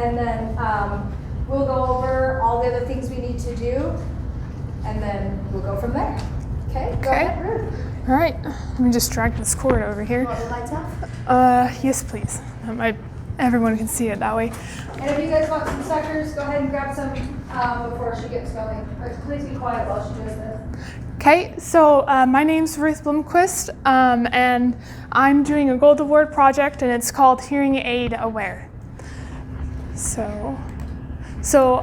and then we'll go over all the other things we need to do, and then we'll go from there. Okay, go ahead, Ruth. All right, let me just drag this cord over here. You want the lights off? Yes, please. Everyone can see it that way. And if you guys want some suckers, go ahead and grab some before she gets going. Please be quiet while she does this. Okay, so my name's Ruth Blomquist, and I'm doing a Gold Award project, and it's called HearingAidAware. So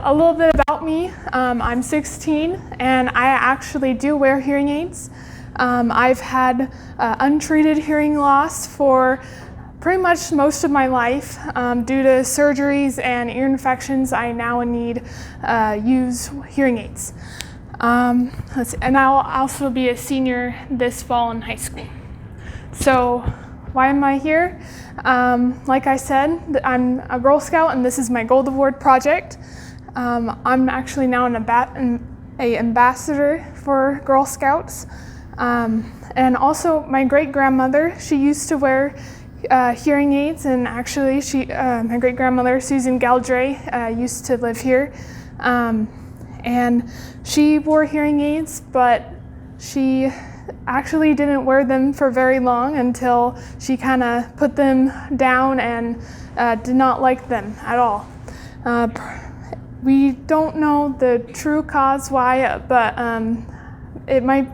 a little bit about me. I'm 16, and I actually do wear hearing aids. I've had untreated hearing loss for pretty much most of my life. Due to surgeries and ear infections, I now need use hearing aids. And I'll also be a senior this fall in high school. So why am I here? Like I said, I'm a Girl Scout, and this is my Gold Award project. I'm actually now an ambassador for Girl Scouts. And also my great-grandmother, she used to wear hearing aids, and actually my great-grandmother, Susan Galdray, used to live here. And she wore hearing aids, but she actually didn't wear them for very long until she kind of put them down and did not like them at all. We don't know the true cause why, but it might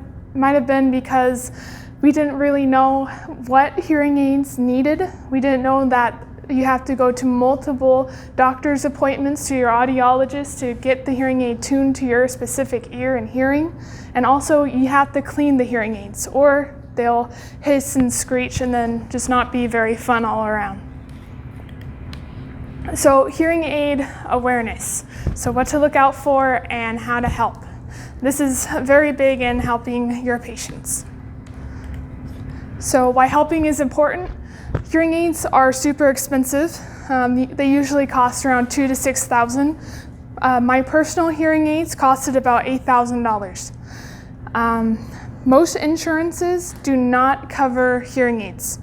have been because we didn't really know what hearing aids needed. We didn't know that you have to go to multiple doctor's appointments to your audiologist to get the hearing aid tuned to your specific ear and hearing. And also you have to clean the hearing aids, or they'll hiss and screech and then just not be very fun all around. So hearing aid awareness. So what to look out for and how to help. This is very big in helping your patients. So why helping is important. Hearing aids are super expensive. They usually cost around $2,000 to $6,000. My personal hearing aids costed about $8,000. Most insurances do not cover hearing aids.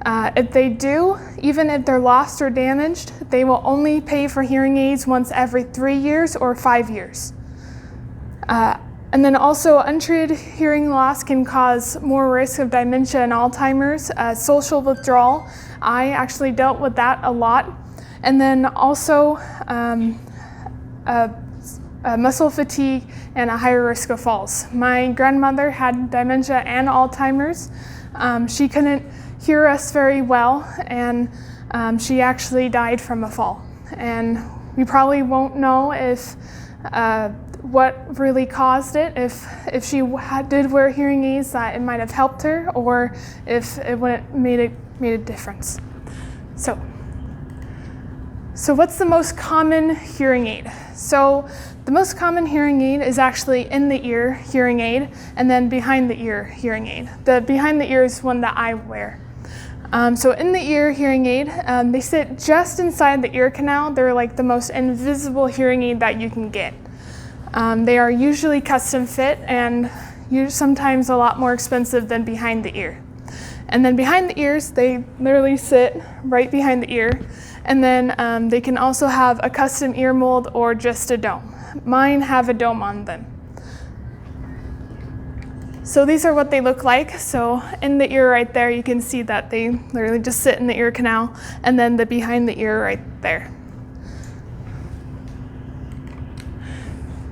If they do, even if they're lost or damaged, they will only pay for hearing aids once every 3 years or 5 years. And then also untreated hearing loss can cause more risk of dementia and Alzheimer's, social withdrawal. I actually dealt with that a lot. And then also muscle fatigue and a higher risk of falls. My grandmother had dementia and Alzheimer's. She couldn't hear us very well, and she actually died from a fall. And we probably won't know if what really caused it, if she did wear hearing aids, that it might have helped her, or if it made a difference. So what's the most common hearing aid? So the most common hearing aid is actually in the ear hearing aid, and then behind the ear hearing aid. The behind the ear is one that I wear. So in the ear hearing aid, they sit just inside the ear canal. They're like the most invisible hearing aid that you can get. They are usually custom fit and sometimes a lot more expensive than behind the ear. And then behind the ears, they literally sit right behind the ear. And then they can also have a custom ear mold or just a dome. Mine have a dome on them. So these are what they look like. So in the ear right there, you can see that they literally just sit in the ear canal, and then the behind the ear right there.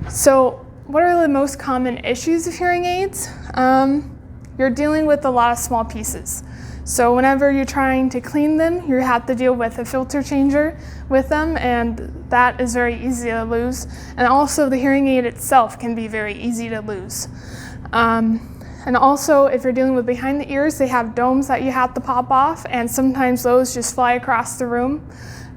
So what are the most common issues of hearing aids? You're dealing with a lot of small pieces. So whenever you're trying to clean them, you have to deal with a filter changer with them, and that is very easy to lose. And also the hearing aid itself can be very easy to lose. And also, if you're dealing with behind the ears, they have domes that you have to pop off, and sometimes those just fly across the room,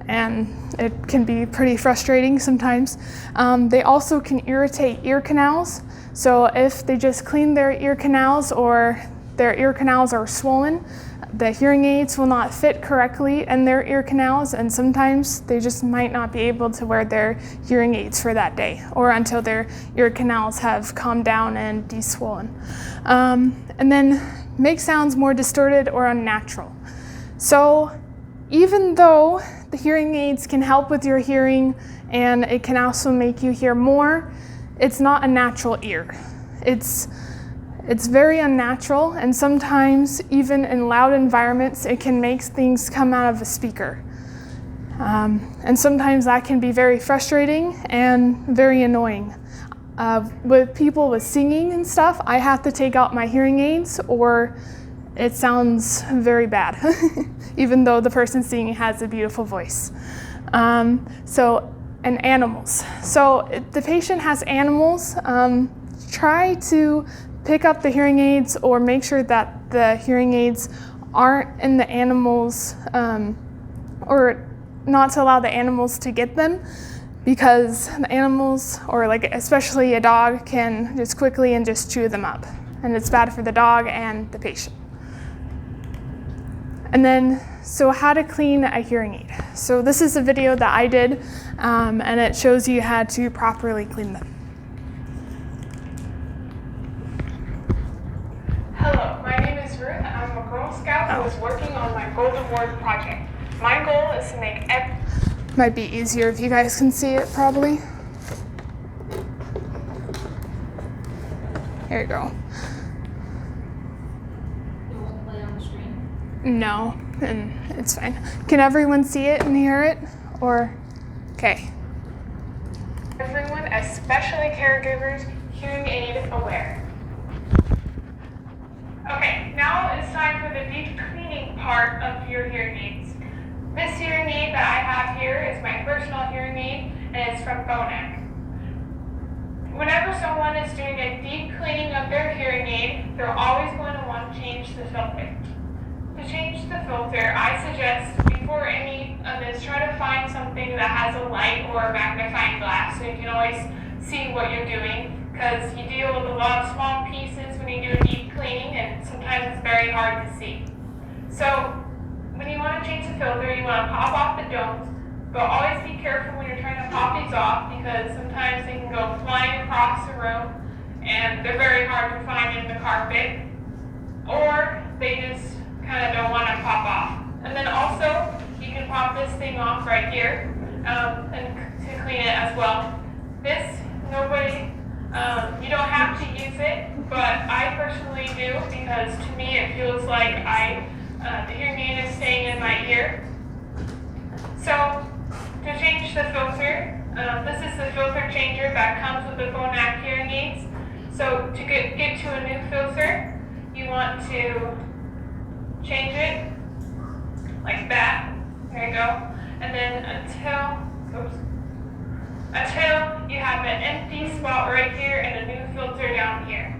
and it can be pretty frustrating sometimes. They also can irritate ear canals. So if they just clean their ear canals or their ear canals are swollen, the hearing aids will not fit correctly in their ear canals, and sometimes they just might not be able to wear their hearing aids for that day or until their ear canals have calmed down and deswollen. And then make sounds more distorted or unnatural. So even though the hearing aids can help with your hearing, and it can also make you hear more. It's not a natural ear. It's very unnatural, and sometimes even in loud environments, it can make things come out of a speaker. And sometimes that can be very frustrating and very annoying. With people with singing and stuff, I have to take out my hearing aids or it sounds very bad, even though the person singing has a beautiful voice. And animals. So if the patient has animals, try to pick up the hearing aids or make sure that the hearing aids aren't in the animals, or not to allow the animals to get them, because the animals, or like especially a dog, can just quickly and just chew them up. And it's bad for the dog and the patient. And then, so how to clean a hearing aid. So this is a video that I did, and it shows you how to properly clean them. Hello, my name is Ruth. I'm a Girl Scout who is working on my Gold Award project. My goal is to make Might be easier if you guys can see it, probably. Here you go. It won't play on the screen? No, and it's fine. Can everyone see it and hear it? Or, okay. everyone, especially caregivers, hearing aid aware. Okay, now it's time for the deep cleaning part of your hearing aids. This hearing aid that I have here is my personal hearing aid, and it's from Phonak. Whenever someone is doing a deep cleaning of their hearing aid, they're always going to want to change the filter. To change the filter, I suggest before any of this, try to find something that has a light or a magnifying glass so you can always see what you're doing, because you deal with a lot of small pieces when you do a deep cleaning, and sometimes it's very hard to see. So when you want to change the filter, you want to pop off the domes, but always be careful when you're trying to pop these off, because sometimes they can go flying across the room and they're very hard to find in the carpet, or they just kind of don't want to pop off. And then also, you can pop this thing off right here, and to clean it as well. This, you don't have to use it, but I personally do, because to me it feels like the hearing aid is staying in my ear. So, to change the filter, this is the filter changer that comes with the Phonak hearing aids. So, to get to a new filter, you want to change it like that. There you go. And then until you have an empty spot right here and a new filter down here.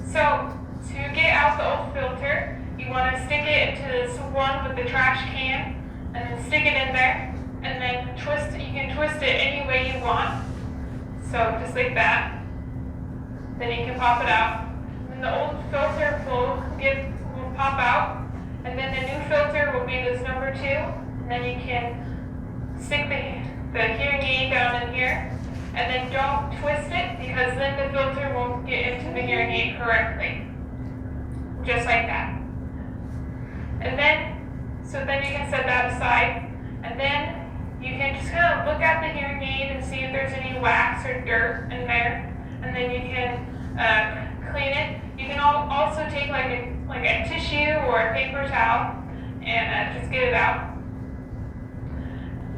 So, to get out the old filter, you want to stick it into this one with the trash can, and then stick it in there, and then twist it. You can twist it any way you want. So just like that. Then you can pop it out. And the old filter will pop out, and then the new filter will be this number 2. And then you can stick the hearing aid down in here, and then don't twist it, because then the filter won't get into the hearing aid correctly. Just like that. And then you can set that aside, and then you can just kind of look at the hearing aid and see if there's any wax or dirt in there, and then you can clean it. You can also take like a tissue or a paper towel and just get it out.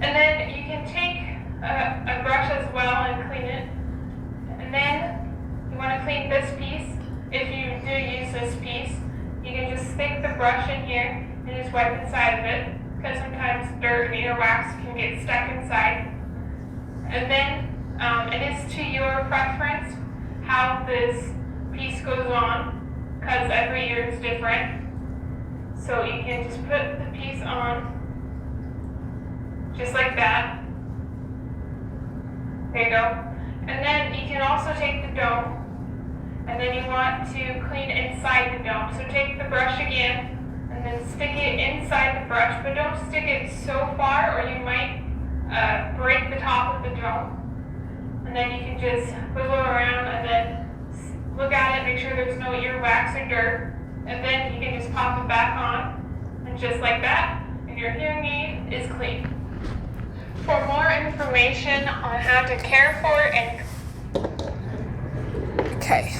And then you can take a brush as well and clean it. And then you want to clean this piece. If you do use this piece, you can just stick the brush in here and just wipe inside of it, because sometimes dirt and earwax can get stuck inside. And then it is to your preference how this piece goes on, because every ear is different. So you can just put the piece on just like that. There you go. And then you can also take the dome, and then you want to clean inside the dome. So take the brush again, and then stick it inside the brush, but don't stick it so far or you might break the top of the dome. And then you can just wiggle around and then look at it, make sure there's no earwax or dirt, and then you can just pop it back on, and just like that, and your hearing aid is clean. For more information on how to care for and Okay,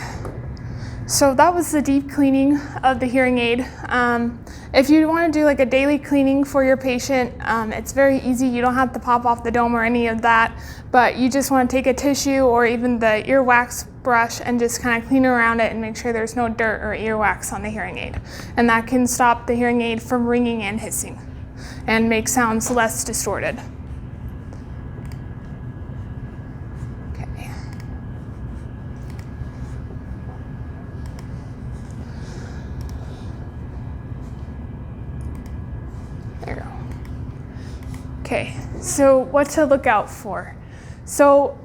so that was the deep cleaning of the hearing aid. If you want to do like a daily cleaning for your patient, it's very easy. You don't have to pop off the dome or any of that, but you just want to take a tissue or even the earwax brush and just kind of clean around it and make sure there's no dirt or earwax on the hearing aid. And that can stop the hearing aid from ringing and hissing and make sounds less distorted. Okay. There you go. Okay, so what to look out for. So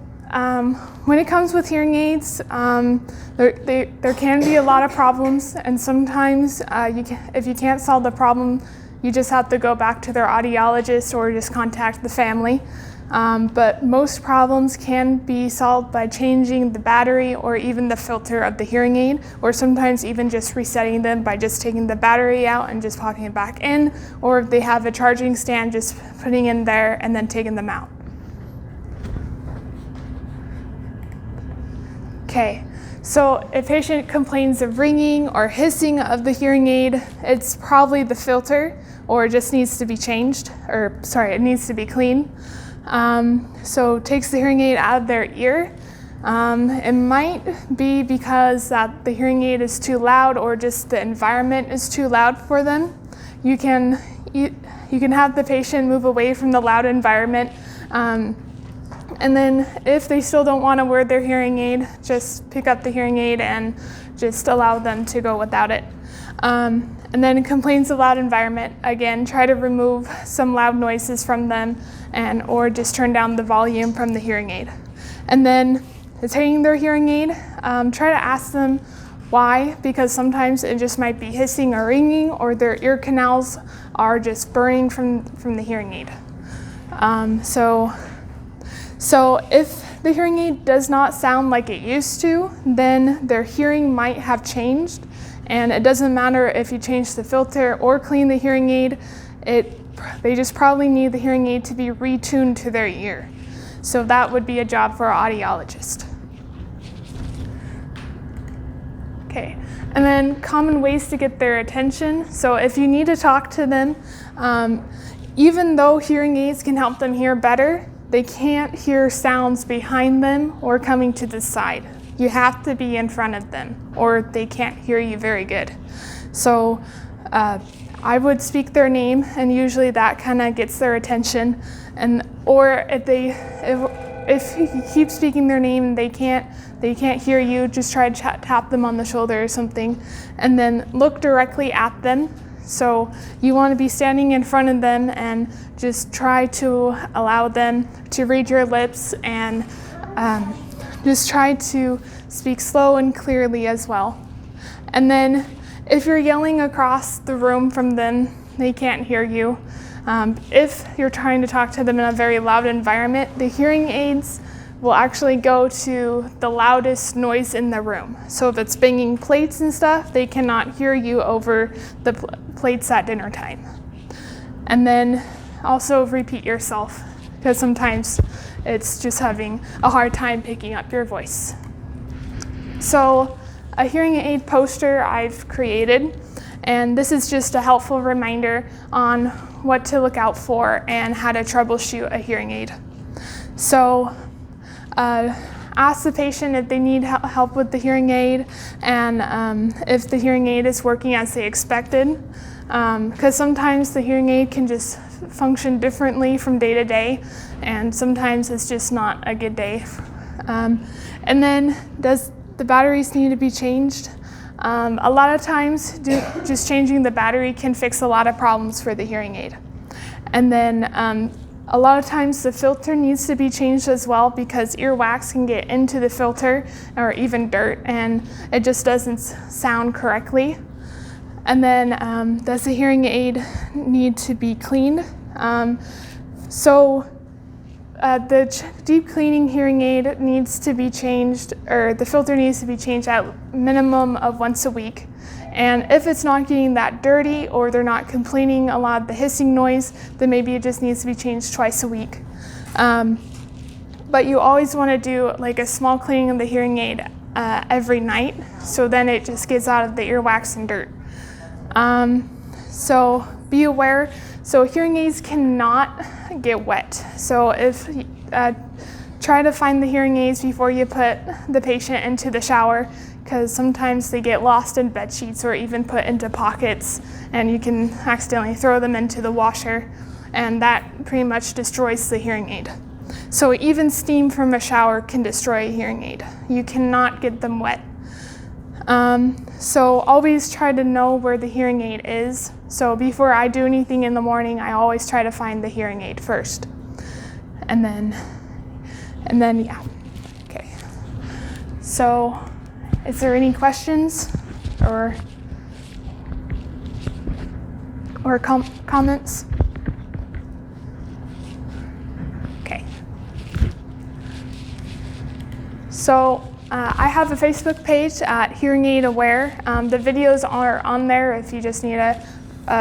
when it comes with hearing aids, there can be a lot of problems, and sometimes if you can't solve the problem, you just have to go back to their audiologist or just contact the family. But most problems can be solved by changing the battery or even the filter of the hearing aid, or sometimes even just resetting them by just taking the battery out and just popping it back in, or if they have a charging stand, just putting in there and then taking them out. Okay, so if a patient complains of ringing or hissing of the hearing aid, it's probably the filter, or it just needs to be changed, or sorry, it needs to be cleaned. So takes the hearing aid out of their ear. It might be because that the hearing aid is too loud or just the environment is too loud for them. You can have the patient move away from the loud environment. And then if they still don't want to wear their hearing aid, just pick up the hearing aid and just allow them to go without it. And then complaints of loud environment, again, try to remove some loud noises from them or just turn down the volume from the hearing aid. And then taking their hearing aid, try to ask them why, because sometimes it just might be hissing or ringing, or their ear canals are just burning from the hearing aid. So if the hearing aid does not sound like it used to, then their hearing might have changed. And it doesn't matter if you change the filter or clean the hearing aid, they just probably need the hearing aid to be retuned to their ear. So that would be a job for an audiologist. Okay, and then common ways to get their attention. So if you need to talk to them, even though hearing aids can help them hear better, they can't hear sounds behind them or coming to the side. You have to be in front of them or they can't hear you very good. So I would speak their name, and usually that kind of gets their attention. Or if you keep speaking their name and they can't hear you, just try to tap them on the shoulder or something, and then look directly at them. So you want to be standing in front of them and just try to allow them to read your lips, and just try to speak slow and clearly as well. And then if you're yelling across the room from them, they can't hear you. If you're trying to talk to them in a very loud environment, the hearing aids will actually go to the loudest noise in the room. So if it's banging plates and stuff, they cannot hear you over the plates at dinner time. And then also repeat yourself, because sometimes it's just having a hard time picking up your voice. So a hearing aid poster I've created, and this is just a helpful reminder on what to look out for and how to troubleshoot a hearing aid. So ask the patient if they need help with the hearing aid, and if the hearing aid is working as they expected, because sometimes the hearing aid can just function differently from day to day, and sometimes it's just not a good day. And then, does the batteries need to be changed? A lot of times, just changing the battery can fix a lot of problems for the hearing aid. And then a lot of times the filter needs to be changed as well, because earwax can get into the filter, or even dirt, and it just doesn't sound correctly. And then does the hearing aid need to be cleaned? The deep cleaning hearing aid needs to be changed, or the filter needs to be changed at minimum of once a week. And if it's not getting that dirty, or they're not complaining a lot of the hissing noise, then maybe it just needs to be changed twice a week. But you always want to do like a small cleaning of the hearing aid every night, so then it just gets out of the earwax and dirt. So be aware. So hearing aids cannot get wet. So if try to find the hearing aids before you put the patient into the shower, because sometimes they get lost in bed sheets or even put into pockets, and you can accidentally throw them into the washer, and that pretty much destroys the hearing aid. So even steam from a shower can destroy a hearing aid. You cannot get them wet. So always try to know where the hearing aid is. So before I do anything in the morning, I always try to find the hearing aid first. And then yeah, okay. So is there any questions or comments? Okay. So I have a Facebook page at HearingAidAware. The videos are on there if you just need a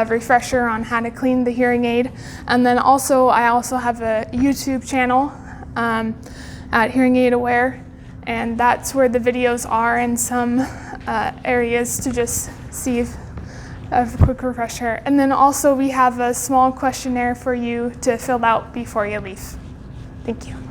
refresher on how to clean the hearing aid. And then I also have a YouTube channel at HearingAidAware, and that's where the videos are, and some areas to just see a quick refresher. And then also we have a small questionnaire for you to fill out before you leave. Thank you.